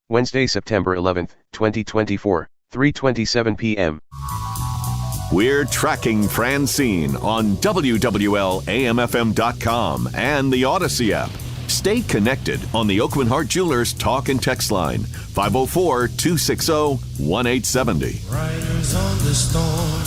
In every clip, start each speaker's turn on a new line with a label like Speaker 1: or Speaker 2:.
Speaker 1: Wednesday, September 11th, 2024, 3:27 p.m.
Speaker 2: We're tracking Francine on WWL-AMFM.com and the Odyssey app. Stay connected on the Oakland Heart Jewelers Talk and Text line, 504-260-1870.
Speaker 3: Riders on the storm.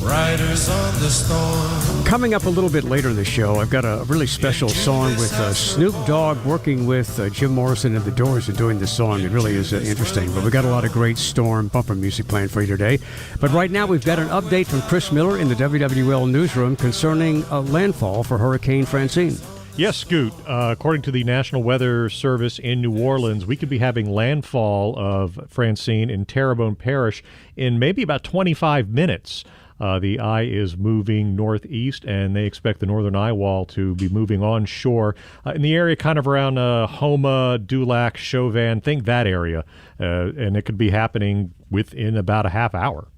Speaker 3: Riders on the storm.
Speaker 4: Coming up a little bit later in the show, I've got a really special song with Snoop Dogg working with Jim Morrison and the Doors and doing this song. It really is interesting. But we've got a lot of great storm bumper music playing for you today. But right now, we've got an update from Chris Miller in the WWL newsroom concerning a landfall for Hurricane Francine.
Speaker 5: Yes, Scoot. According to the National Weather Service in New Orleans, we could be having landfall of Francine in Terrebonne Parish in maybe about 25 minutes. The eye is moving northeast, and they expect the northern eye wall to be moving onshore in the area kind of around Houma, Dulac, Chauvin, think that area. And it could be happening within about a half hour.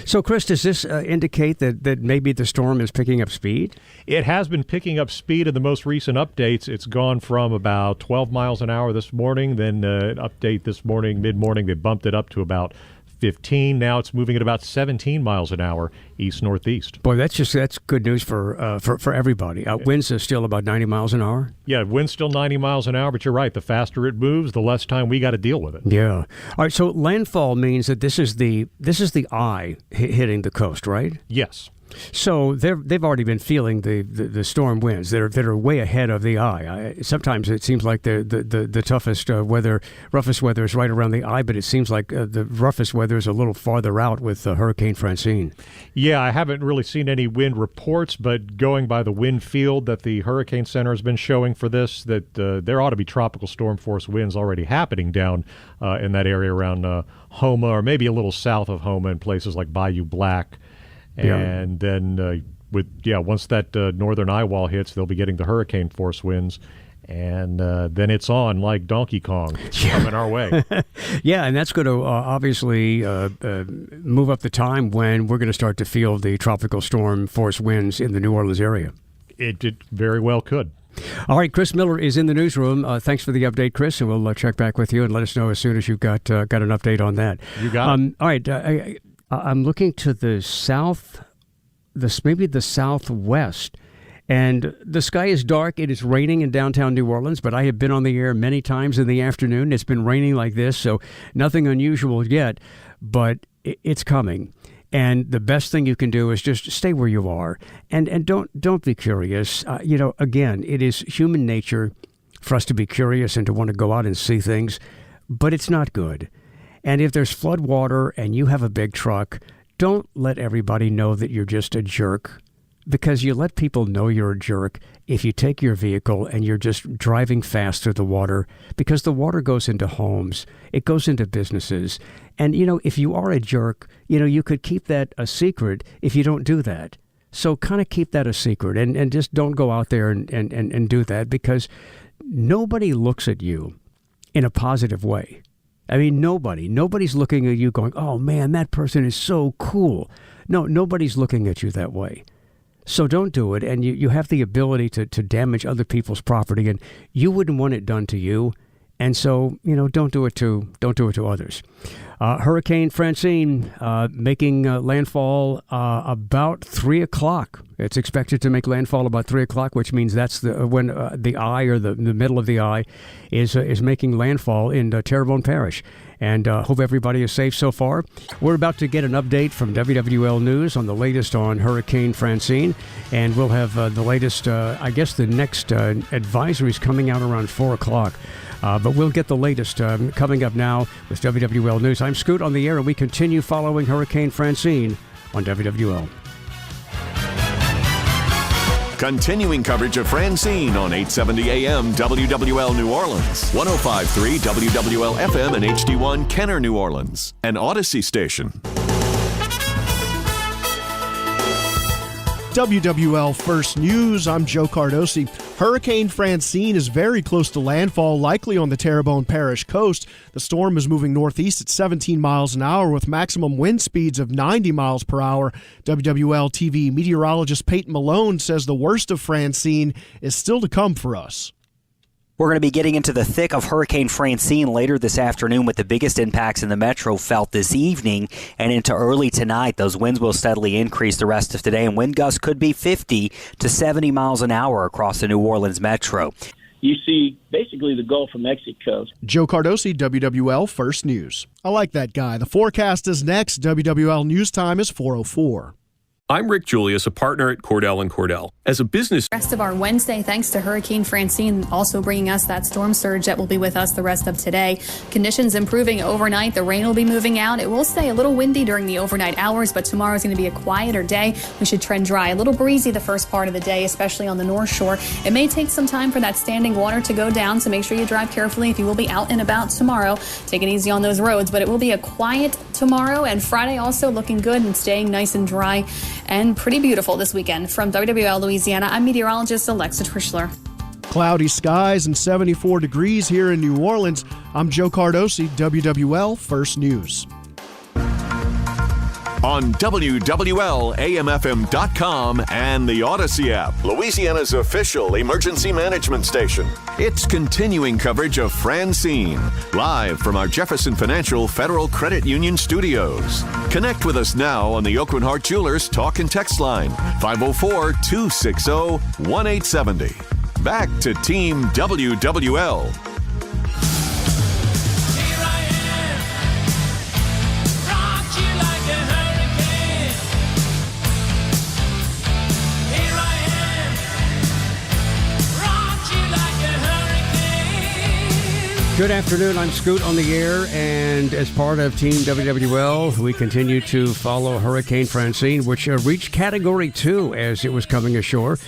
Speaker 4: So, Chris, does this indicate that maybe the storm is picking up speed?
Speaker 5: It has been picking up speed in the most recent updates. It's gone from about 12 miles an hour this morning. Then an update this morning, mid-morning, they bumped it up to about 15. Now it's moving at about 17 miles an hour east-northeast.
Speaker 4: Boy, that's good news for everybody. Winds are still about 90 miles an hour?
Speaker 5: Yeah, wind's still 90 miles an hour, but you're right. The faster it moves, the less time we got to deal with it.
Speaker 4: Yeah. All right, so landfall means that this is the eye hitting the coast, right?
Speaker 5: Yes.
Speaker 4: So they've already been feeling the storm winds that are way ahead of the eye. Sometimes it seems like the toughest roughest weather is right around the eye, but it seems like the roughest weather is a little farther out with Hurricane Francine.
Speaker 5: Yeah, I haven't really seen any wind reports, but going by the wind field that the Hurricane Center has been showing for this, that there ought to be tropical storm force winds already happening down in that area around Houma, or maybe a little south of Houma in places like Bayou Black. And then once that northern eye wall hits, they'll be getting the hurricane force winds, and then it's on like Donkey Kong. It's coming our way.
Speaker 4: Yeah, and that's going to obviously move up the time when we're going to start to feel the tropical storm force winds in the New Orleans area.
Speaker 5: It very well could.
Speaker 4: All right, Chris Miller is in the newsroom. Thanks for the update, Chris, and we'll check back with you and let us know as soon as you've got an update on that.
Speaker 5: You got it.
Speaker 4: All right, I'm looking to the south, maybe the southwest, and the sky is dark. It is raining in downtown New Orleans, but I have been on the air many times in the afternoon. It's been raining like this, so nothing unusual yet, but it's coming. And the best thing you can do is just stay where you are, and don't be curious. Again, it is human nature for us to be curious and to want to go out and see things, but it's not good. And if there's flood water and you have a big truck, don't let everybody know that you're just a jerk, because you let people know you're a jerk if you take your vehicle and you're just driving fast through the water, because the water goes into homes, it goes into businesses. And, if you are a jerk, you could keep that a secret if you don't do that. So kind of keep that a secret and just don't go out there and do that, because nobody looks at you in a positive way. I mean, nobody's looking at you going, oh man, that person is so cool. No, nobody's looking at you that way. So don't do it. And you have the ability to damage other people's property, and you wouldn't want it done to you. And so, don't do it to others. Hurricane Francine making landfall about 3 o'clock. It's expected to make landfall about 3 o'clock, which means that's when the eye, or the middle of the eye, is making landfall in Terrebonne Parish. And hope everybody is safe so far. We're about to get an update from WWL News on the latest on Hurricane Francine. And we'll have the latest, the next advisories coming out around 4 o'clock. But we'll get the latest coming up now with WWL News. I'm Scoot on the air, and we continue following Hurricane Francine on WWL.
Speaker 2: Continuing coverage of Francine on 870 AM WWL New Orleans, 105.3 WWL FM and HD1 Kenner New Orleans, an Odyssey station.
Speaker 6: WWL First News, I'm Joe Cardosi. Hurricane Francine is very close to landfall, likely on the Terrebonne Parish coast. The storm is moving northeast at 17 miles an hour with maximum wind speeds of 90 miles per hour. WWL TV meteorologist Peyton Malone says the worst of Francine is still to come for us.
Speaker 7: We're going to be getting into the thick of Hurricane Francine later this afternoon, with the biggest impacts in the metro felt this evening and into early tonight. Those winds will steadily increase the rest of today, and wind gusts could be 50 to 70 miles an hour across the New Orleans metro.
Speaker 8: You see basically the Gulf of Mexico.
Speaker 6: Joe Cardosi, WWL First News. I like that guy. The forecast is next. WWL News Time is 4:04.
Speaker 9: I'm Rick Julius, a partner at Cordell & Cordell. As a business...
Speaker 10: Rest of our Wednesday, thanks to Hurricane Francine, also bringing us that storm surge that will be with us the rest of today. Conditions improving overnight. The rain will be moving out. It will stay a little windy during the overnight hours, but tomorrow is going to be a quieter day. We should trend dry. A little breezy the first part of the day, especially on the North Shore. It may take some time for that standing water to go down, so make sure you drive carefully if you will be out and about tomorrow. Take it easy on those roads, but it will be a quiet tomorrow, and Friday also looking good and staying nice and dry and pretty beautiful this weekend. From WWL Louisiana, I'm meteorologist Alexa Trischler.
Speaker 6: Cloudy skies and 74 degrees here in New Orleans. I'm Joe Cardosi, WWL First News.
Speaker 2: On WWL, AMFM.com, and the Odyssey app, Louisiana's official emergency management station. It's continuing coverage of Francine, live from our Jefferson Financial Federal Credit Union studios. Connect with us now on the Oakland Hart Jewelers Talk and Text line, 504-260-1870. Back to Team WWL.
Speaker 4: Good afternoon. I'm Scoot on the air, and as part of Team WWL, we continue to follow Hurricane Francine, which reached Category 2 as it was coming ashore.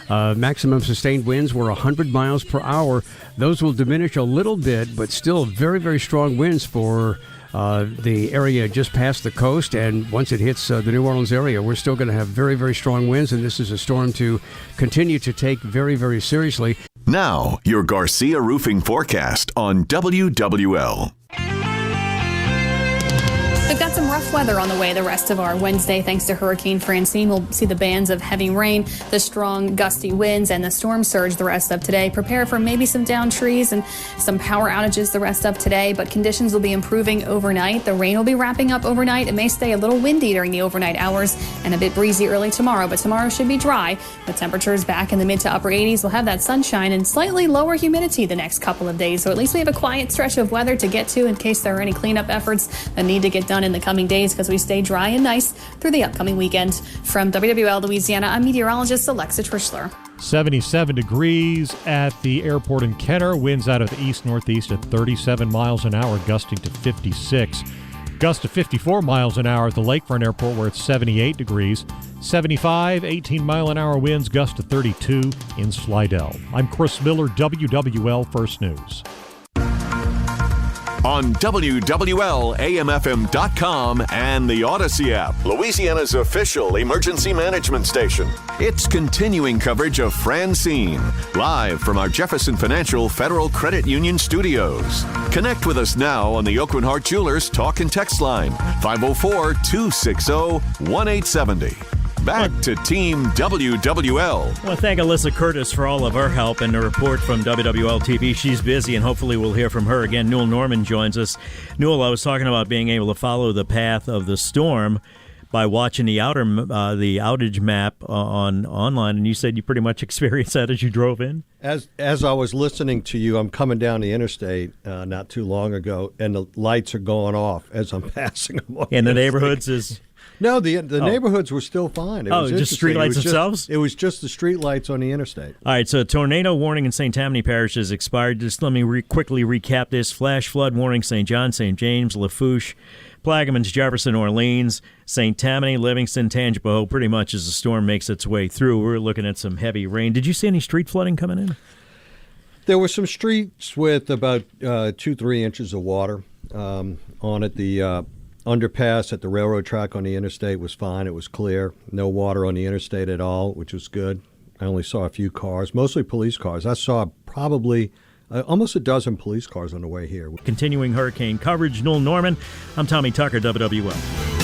Speaker 4: Maximum sustained winds were 100 miles per hour. Those will diminish a little bit, but still very, very strong winds for the area just past the coast. And once it hits the New Orleans area, we're still going to have very, very strong winds, and this is a storm to continue to take very, very seriously.
Speaker 2: Now, your Garcia Roofing forecast on WWL.
Speaker 10: We've got some rough weather on the way the rest of our Wednesday thanks to Hurricane Francine. We'll see the bands of heavy rain, the strong gusty winds, and the storm surge the rest of today. Prepare for maybe some downed trees and some power outages the rest of today, but conditions will be improving overnight. The rain will be wrapping up overnight. It may stay a little windy during the overnight hours and a bit breezy early tomorrow, but tomorrow should be dry with temperatures back in the mid to upper 80s. We'll have that sunshine and slightly lower humidity the next couple of days, so at least we have a quiet stretch of weather to get to in case there are any cleanup efforts that need to get done in the coming days, because we stay dry and nice through the upcoming weekend. From WWL Louisiana, I'm meteorologist Alexa Trischler.
Speaker 5: 77 degrees at the airport in Kenner. Winds out of the east-northeast at 37 miles an hour, gusting to 56. Gust to 54 miles an hour at the Lakefront Airport, where it's 78 degrees. 75, 18-mile-an-hour winds, gust to 32 in Slidell. I'm Chris Miller, WWL First News.
Speaker 2: On WWL, AMFM.com, and the Odyssey app, Louisiana's official emergency management station. It's continuing coverage of Francine, live from our Jefferson Financial Federal Credit Union studios. Connect with us now on the Oakland Hart Jewelers Talk and Text line, 504-260-1870. Back to Team WWL.
Speaker 11: I want to thank Alyssa Curtis for all of her help and the report from WWL TV. She's busy, and hopefully we'll hear from her again. Newell Norman joins us. Newell, I was talking about being able to follow the path of the storm by watching the outage map online, and you said you pretty much experienced that as you drove in?
Speaker 12: As I was listening to you, I'm coming down the interstate not too long ago, and the lights are going off as I'm passing them.
Speaker 11: And the neighborhoods is...
Speaker 12: No, the neighborhoods were still fine. It was
Speaker 11: just streetlights themselves?
Speaker 12: It was just the streetlights on the interstate.
Speaker 11: All right, so a tornado warning in St. Tammany Parish has expired. Just let me quickly recap this. Flash flood warning, St. John, St. James, Lafourche, Plaquemines, Jefferson, Orleans, St. Tammany, Livingston, Tangipahoa, pretty much as the storm makes its way through. We're looking at some heavy rain. Did you see any street flooding coming in?
Speaker 12: There were some streets with about 2-3 inches of water on it. The underpass at the railroad track on the interstate was fine. It was clear. No water on the interstate at all, which was good. I only saw a few cars, mostly police cars. I saw probably almost a dozen police cars on the way here.
Speaker 11: Continuing hurricane coverage, Newell Norman. I'm Tommy Tucker, WWL.